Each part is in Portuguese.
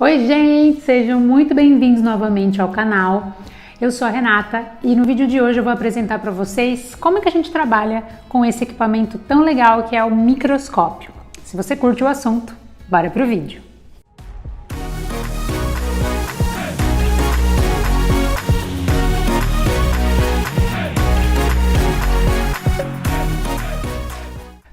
Oi gente, sejam muito bem-vindos novamente ao canal. Eu sou a Renata e no vídeo de hoje eu vou apresentar para vocês como é que a gente trabalha com esse equipamento tão legal que é o microscópio. Se você curte o assunto, bora pro vídeo.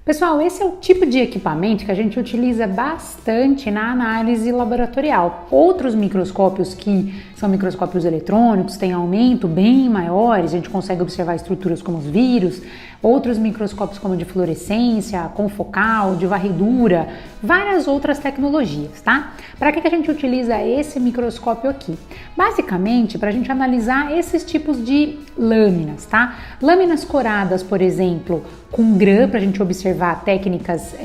Pessoal, esse é o tipo de equipamento que a gente utiliza bastante na análise laboratorial. Outros microscópios que são microscópios eletrônicos têm aumento bem maiores, a gente consegue observar estruturas como os vírus, outros microscópios como de fluorescência, confocal, de varredura, várias outras tecnologias, tá? Para que a gente utiliza esse microscópio aqui? Basicamente, para a gente analisar esses tipos de lâminas, tá? Lâminas coradas, por exemplo, com grã, para a gente observar técnicas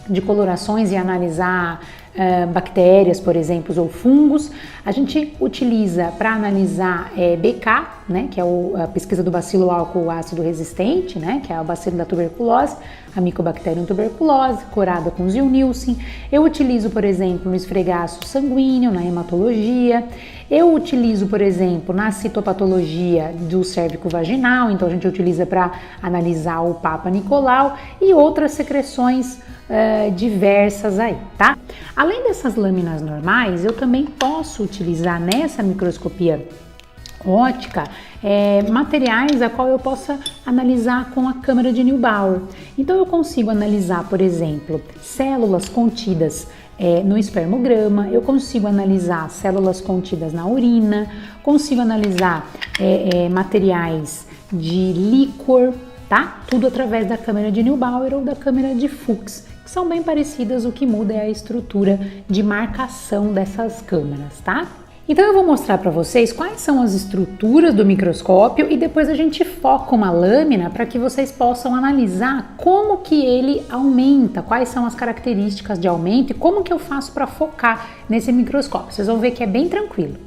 de colorações e analisar bactérias, por exemplo, ou fungos. A gente utiliza para analisar BK, né, que é a pesquisa do bacilo álcool ácido resistente, né, que é o bacilo da tuberculose, a Mycobacterium tuberculose, corada com Zilnilson. Eu utilizo, por exemplo, no esfregaço sanguíneo, na hematologia. Eu utilizo, por exemplo, na citopatologia do cérvico vaginal, então a gente utiliza para analisar o Papa Nicolau e outras secreções diversas aí, tá? Além dessas lâminas normais, eu também posso utilizar nessa microscopia óptica materiais a qual eu possa analisar com a câmara de Neubauer. Então eu consigo analisar, por exemplo, células contidas no espermograma, eu consigo analisar células contidas na urina, consigo analisar materiais de líquor, tá? Tudo através da câmara de Neubauer ou da câmara de Fuchs, que são bem parecidas, o que muda é a estrutura de marcação dessas câmaras, tá? Então eu vou mostrar para vocês quais são as estruturas do microscópio e depois a gente foca uma lâmina para que vocês possam analisar como que ele aumenta, quais são as características de aumento e como que eu faço para focar nesse microscópio. Vocês vão ver que é bem tranquilo.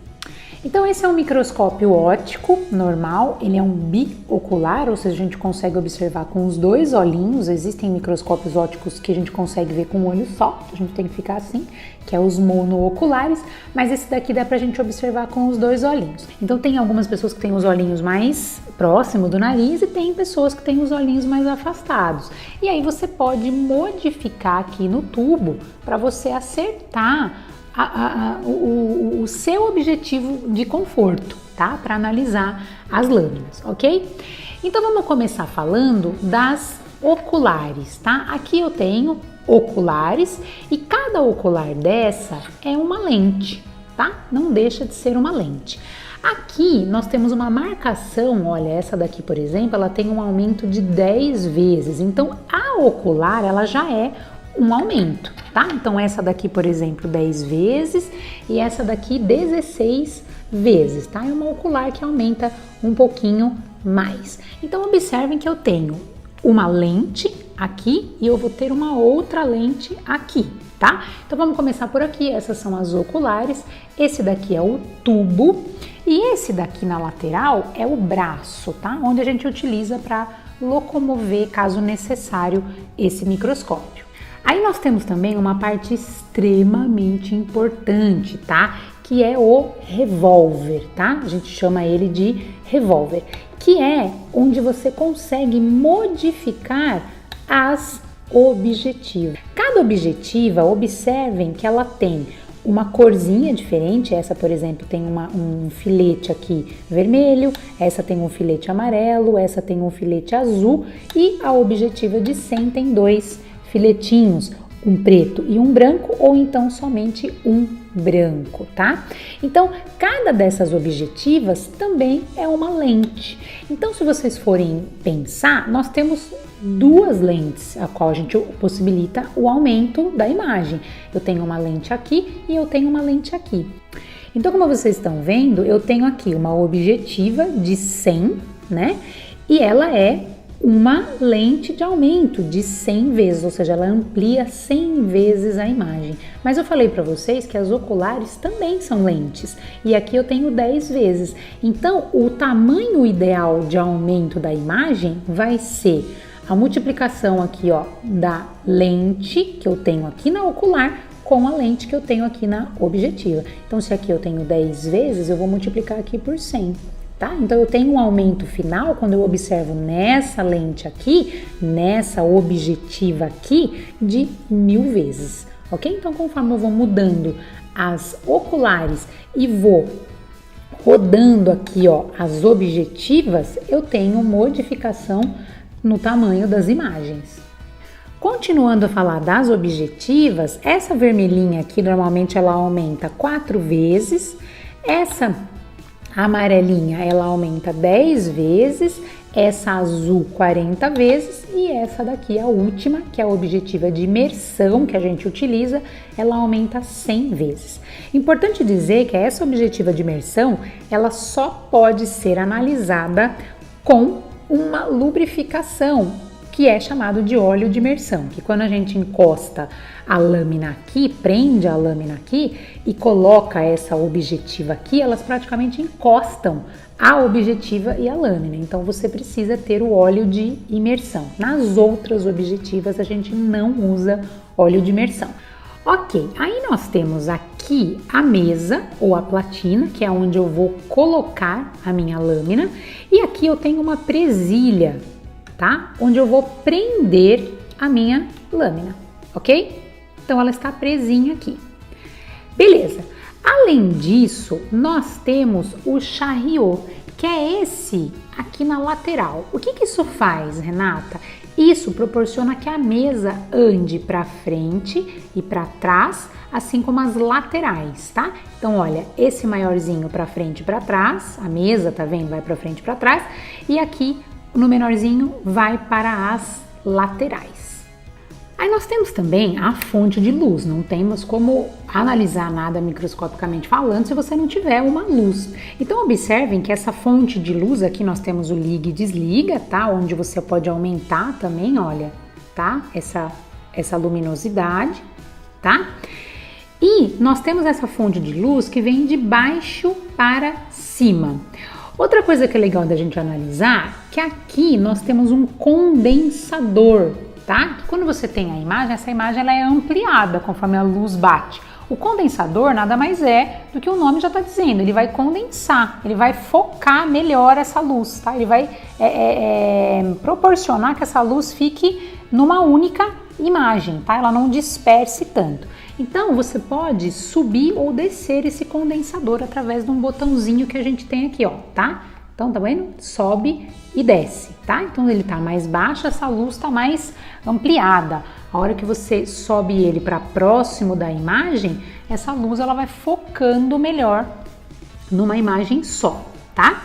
Então esse é um microscópio óptico normal, ele é um biocular, ou seja, a gente consegue observar com os dois olhinhos. Existem microscópios ópticos que a gente consegue ver com um olho só, a gente tem que ficar assim, que é os monooculares, mas esse daqui dá pra gente observar com os dois olhinhos. Então tem algumas pessoas que têm os olhinhos mais próximos do nariz e tem pessoas que têm os olhinhos mais afastados. E aí você pode modificar aqui no tubo para você acertar o seu objetivo de conforto, tá? Para analisar as lâminas, ok? Então vamos começar falando das oculares, tá? Aqui eu tenho oculares e cada ocular dessa é uma lente, tá? Não deixa de ser uma lente. Aqui nós temos uma marcação, olha, essa daqui, por exemplo, ela tem um aumento de 10 vezes, então a ocular ela já é um aumento, tá? Então essa daqui, por exemplo, 10 vezes e essa daqui 16 vezes, tá? É uma ocular que aumenta um pouquinho mais. Então observem que eu tenho uma lente aqui e eu vou ter uma outra lente aqui, tá? Então vamos começar por aqui, essas são as oculares, esse daqui é o tubo e esse daqui na lateral é o braço, tá? Onde a gente utiliza para locomover, caso necessário, esse microscópio. Aí nós temos também uma parte extremamente importante, tá? Que é o revólver, tá? A gente chama ele de revólver, que é onde você consegue modificar as objetivas. Cada objetiva, observem que ela tem uma corzinha diferente, essa, por exemplo, tem um filete aqui vermelho, essa tem um filete amarelo, essa tem um filete azul e a objetiva de 100 tem dois filetinhos, um preto e um branco, ou então somente um branco, tá? Então, cada dessas objetivas também é uma lente. Então, se vocês forem pensar, nós temos duas lentes, a qual a gente possibilita o aumento da imagem. Eu tenho uma lente aqui e eu tenho uma lente aqui. Então, como vocês estão vendo, eu tenho aqui uma objetiva de 100, né? E ela é uma lente de aumento de 100 vezes, ou seja, ela amplia 100 vezes a imagem. Mas eu falei para vocês que as oculares também são lentes, e aqui eu tenho 10 vezes. Então, o tamanho ideal de aumento da imagem vai ser a multiplicação aqui, ó, da lente que eu tenho aqui na ocular com a lente que eu tenho aqui na objetiva. Então, se aqui eu tenho 10 vezes, eu vou multiplicar aqui por 100. Tá? Então, eu tenho um aumento final quando eu observo nessa lente aqui, nessa objetiva aqui, de 1000 vezes, ok? Então, conforme eu vou mudando as oculares e vou rodando aqui, ó, as objetivas, eu tenho modificação no tamanho das imagens. Continuando a falar das objetivas, essa vermelhinha aqui, normalmente ela aumenta 4 vezes, essa amarelinha ela aumenta 10 vezes, essa azul 40 vezes e essa daqui, a última, que é a objetiva de imersão que a gente utiliza, ela aumenta 100 vezes. Importante dizer que essa objetiva de imersão, ela só pode ser analisada com uma lubrificação, que é chamado de óleo de imersão, que quando a gente encosta a lâmina aqui, prende a lâmina aqui e coloca essa objetiva aqui, elas praticamente encostam a objetiva e a lâmina. Então você precisa ter o óleo de imersão. Nas outras objetivas a gente não usa óleo de imersão. Ok, aí nós temos aqui a mesa ou a platina, que é onde eu vou colocar a minha lâmina, e aqui eu tenho uma presilha, tá? Onde eu vou prender a minha lâmina, ok? Então ela está presinha aqui. Beleza. Além disso, nós temos o charriot, que é esse aqui na lateral. O que isso faz, Renata? Isso proporciona que a mesa ande para frente e para trás, assim como as laterais, tá? Então, olha, esse maiorzinho para frente e para trás, a mesa, tá vendo? Vai para frente e para trás, e aqui no menorzinho vai para as laterais. Aí nós temos também a fonte de luz, não temos como analisar nada microscopicamente falando se você não tiver uma luz. Então observem que essa fonte de luz aqui nós temos o liga e desliga, tá? Onde você pode aumentar também, olha, tá? Essa luminosidade, tá? E nós temos essa fonte de luz que vem de baixo para cima. Outra coisa que é legal da gente analisar, que aqui nós temos um condensador, tá? Quando você tem a imagem, essa imagem ela é ampliada conforme a luz bate. O condensador nada mais é do que o nome já está dizendo, ele vai condensar, ele vai focar melhor essa luz, tá? Ele vai proporcionar que essa luz fique numa única imagem, tá? Ela não disperse tanto. Então você pode subir ou descer esse condensador através de um botãozinho que a gente tem aqui, ó, tá? Então, tá vendo? Sobe e desce, tá? Então ele tá mais baixo, essa luz tá mais ampliada. A hora que você sobe ele para próximo da imagem, essa luz ela vai focando melhor numa imagem só, tá?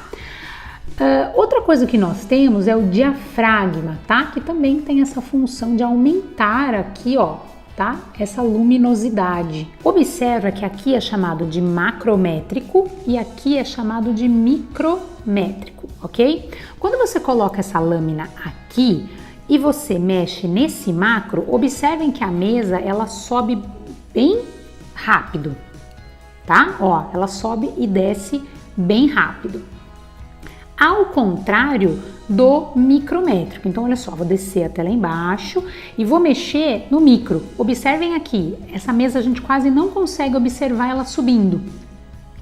Outra coisa que nós temos é o diafragma, tá? Que também tem essa função de aumentar aqui, ó, tá? Essa luminosidade. Observa que aqui é chamado de macrométrico e aqui é chamado de micrométrico, ok? Quando você coloca essa lâmina aqui e você mexe nesse macro, observem que a mesa ela sobe bem rápido, tá? Ó, ela sobe e desce bem rápido. Ao contrário do micrométrico. Então, olha só, vou descer até lá embaixo e vou mexer no micro. Observem aqui, essa mesa a gente quase não consegue observar ela subindo,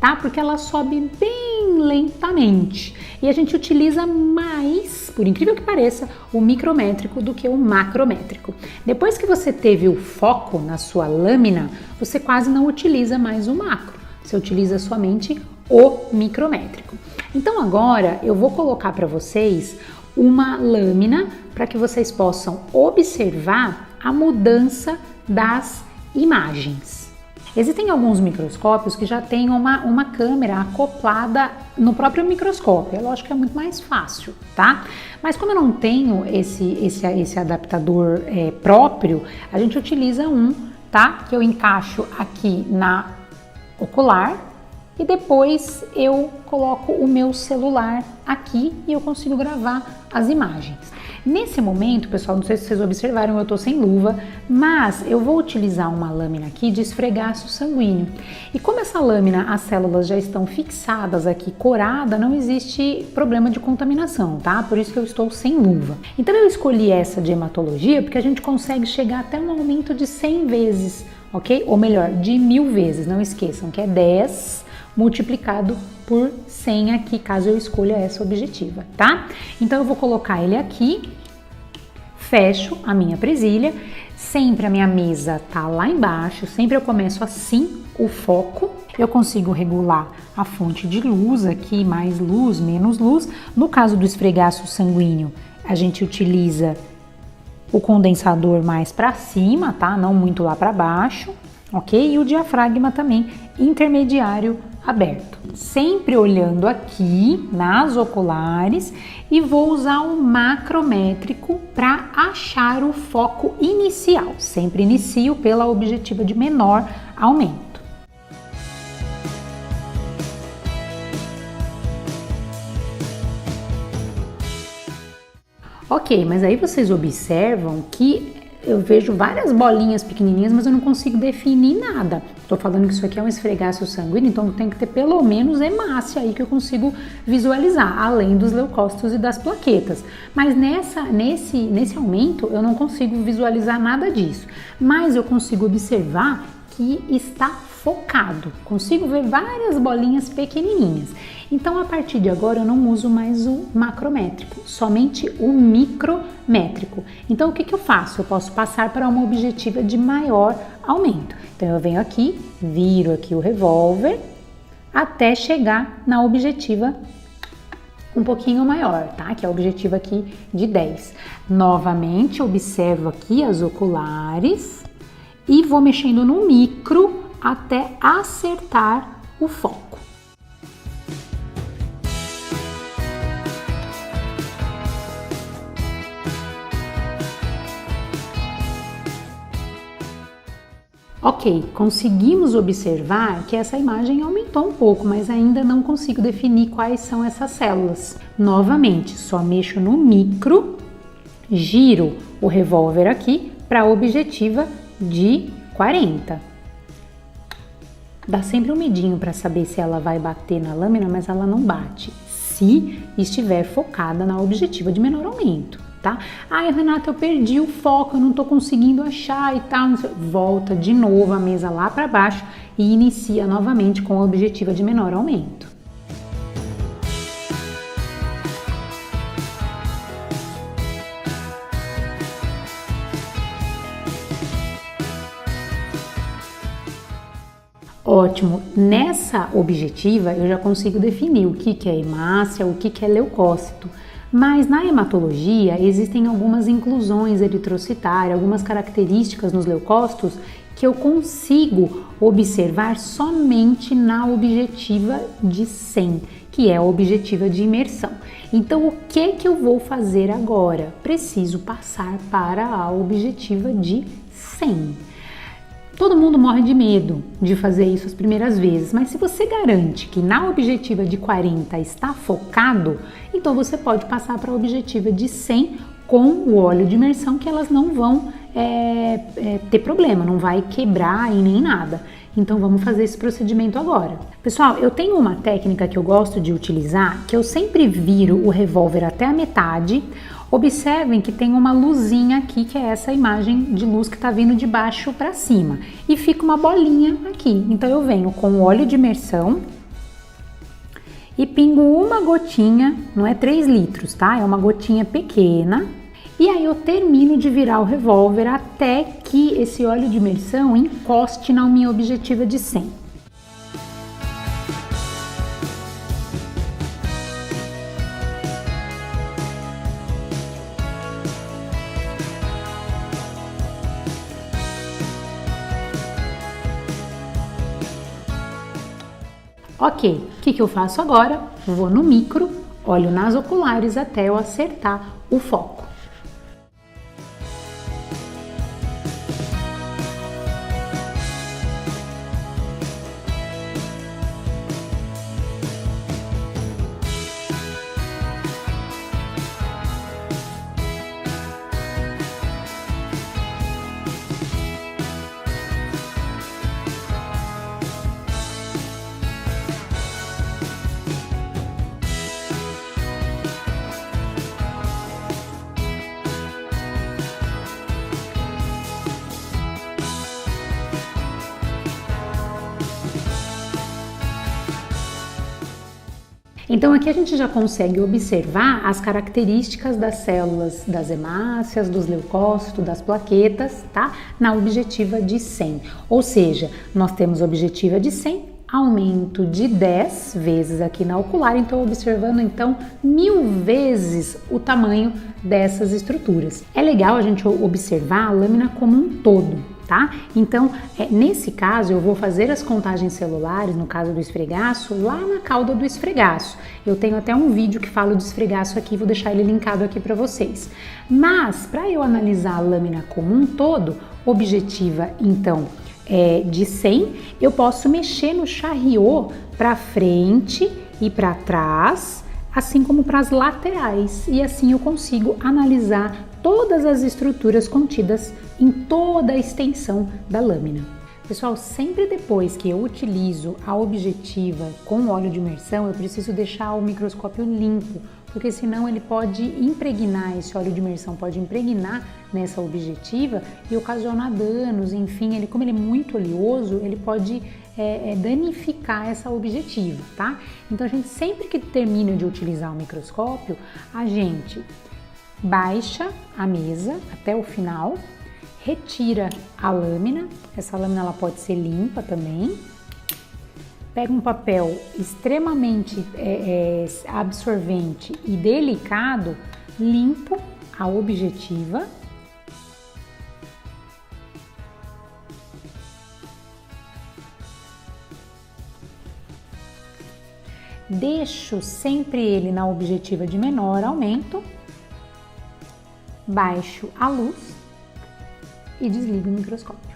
tá? Porque ela sobe bem lentamente. E a gente utiliza mais, por incrível que pareça, o micrométrico do que o macrométrico. Depois que você teve o foco na sua lâmina, você quase não utiliza mais o macro. Você utiliza somente o micrométrico. Então agora eu vou colocar para vocês uma lâmina para que vocês possam observar a mudança das imagens. Existem alguns microscópios que já têm uma câmera acoplada no próprio microscópio. É lógico que é muito mais fácil, tá? Mas como eu não tenho esse adaptador próprio, a gente utiliza um, tá? Que eu encaixo aqui na ocular e depois eu coloco o meu celular aqui e eu consigo gravar as imagens. Nesse momento, pessoal, não sei se vocês observaram, eu tô sem luva, mas eu vou utilizar uma lâmina aqui de esfregaço sanguíneo. E como essa lâmina, as células já estão fixadas aqui, corada, não existe problema de contaminação, tá? Por isso que eu estou sem luva. Então eu escolhi essa de hematologia porque a gente consegue chegar até um aumento de 100 vezes, ok? Ou melhor, de 1000 vezes, não esqueçam que é 10 multiplicado por 100 aqui, caso eu escolha essa objetiva, tá? Então eu vou colocar ele aqui, fecho a minha presilha, sempre a minha mesa tá lá embaixo, sempre eu começo assim o foco, eu consigo regular a fonte de luz aqui, mais luz, menos luz. No caso do esfregaço sanguíneo, a gente utiliza o condensador mais para cima, tá? Não muito lá para baixo, ok? E o diafragma também intermediário aberto. Sempre olhando aqui nas oculares e vou usar o macrométrico para achar o foco inicial. Sempre inicio pela objetiva de menor aumento. Ok, mas aí vocês observam que eu vejo várias bolinhas pequenininhas, mas eu não consigo definir nada. Tô falando que isso aqui é um esfregaço sanguíneo, então tem que ter pelo menos hemácia aí que eu consigo visualizar, além dos leucócitos e das plaquetas. Mas nesse aumento eu não consigo visualizar nada disso, mas eu consigo observar que está focado, consigo ver várias bolinhas pequenininhas. Então, a partir de agora, eu não uso mais o macrométrico, somente o micrométrico. Então, o que eu faço? Eu posso passar para uma objetiva de maior aumento. Então, eu venho aqui, viro aqui o revólver, até chegar na objetiva um pouquinho maior, tá? Que é a objetiva aqui de 10. Novamente, observo aqui as oculares e vou mexendo no micro até acertar o foco. Ok, conseguimos observar que essa imagem aumentou um pouco, mas ainda não consigo definir quais são essas células. Novamente, só mexo no micro, giro o revólver aqui para a objetiva de 40. Dá sempre um medinho para saber se ela vai bater na lâmina, mas ela não bate, se estiver focada na objetiva de menor aumento. Tá? Ai, Renata, eu perdi o foco, eu não tô conseguindo achar e tal. Volta de novo a mesa lá para baixo e inicia novamente com a objetiva de menor aumento. Ótimo, nessa objetiva eu já consigo definir o que é hemácia, o que é leucócito. Mas na hematologia existem algumas inclusões eritrocitárias, algumas características nos leucócitos que eu consigo observar somente na objetiva de 100, que é a objetiva de imersão. Então, o que eu vou fazer agora? Preciso passar para a objetiva de 100. Todo mundo morre de medo de fazer isso as primeiras vezes, mas se você garante que na objetiva de 40 está focado, então você pode passar para a objetiva de 100 com o óleo de imersão, que elas não vão ter problema, não vai quebrar e nem nada. Então vamos fazer esse procedimento agora. Pessoal, eu tenho uma técnica que eu gosto de utilizar, que eu sempre viro o revólver até a metade. Observem que tem uma luzinha aqui, que é essa imagem de luz que está vindo de baixo para cima. E fica uma bolinha aqui. Então eu venho com o óleo de imersão e pingo uma gotinha, não é 3 litros, tá? É uma gotinha pequena. E aí eu termino de virar o revólver até que esse óleo de imersão encoste na minha objetiva de 100. Ok, o que eu faço agora? Vou no micro, olho nas oculares até eu acertar o foco. Então aqui a gente já consegue observar as características das células das hemácias, dos leucócitos, das plaquetas, tá? Na objetiva de 100. Ou seja, nós temos objetiva de 100, aumento de 10 vezes aqui na ocular, então observando então 1000 vezes o tamanho dessas estruturas. É legal a gente observar a lâmina como um todo. Tá? Então, nesse caso, eu vou fazer as contagens celulares, no caso do esfregaço, lá na cauda do esfregaço. Eu tenho até um vídeo que fala do esfregaço aqui, vou deixar ele linkado aqui para vocês. Mas, para eu analisar a lâmina como um todo, objetiva, então, de 100, eu posso mexer no charriot para frente e para trás, assim como para as laterais, e assim eu consigo analisar todas as estruturas contidas em toda a extensão da lâmina. Pessoal, sempre depois que eu utilizo a objetiva com óleo de imersão, eu preciso deixar o microscópio limpo, porque senão ele pode impregnar, esse óleo de imersão pode impregnar nessa objetiva e ocasionar danos, enfim, como ele é muito oleoso, ele pode danificar essa objetiva, tá? Então a gente sempre que termina de utilizar o microscópio, a gente baixa a mesa até o final, retira a lâmina, essa lâmina ela pode ser limpa também, pega um papel extremamente absorvente e delicado, limpo a objetiva, deixo sempre ele na objetiva de menor aumento, baixo a luz e desligo o microscópio.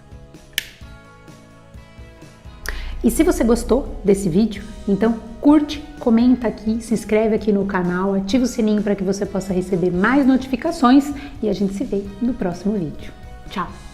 E se você gostou desse vídeo, então curte, comenta aqui, se inscreve aqui no canal, ativa o sininho para que você possa receber mais notificações e a gente se vê no próximo vídeo. Tchau!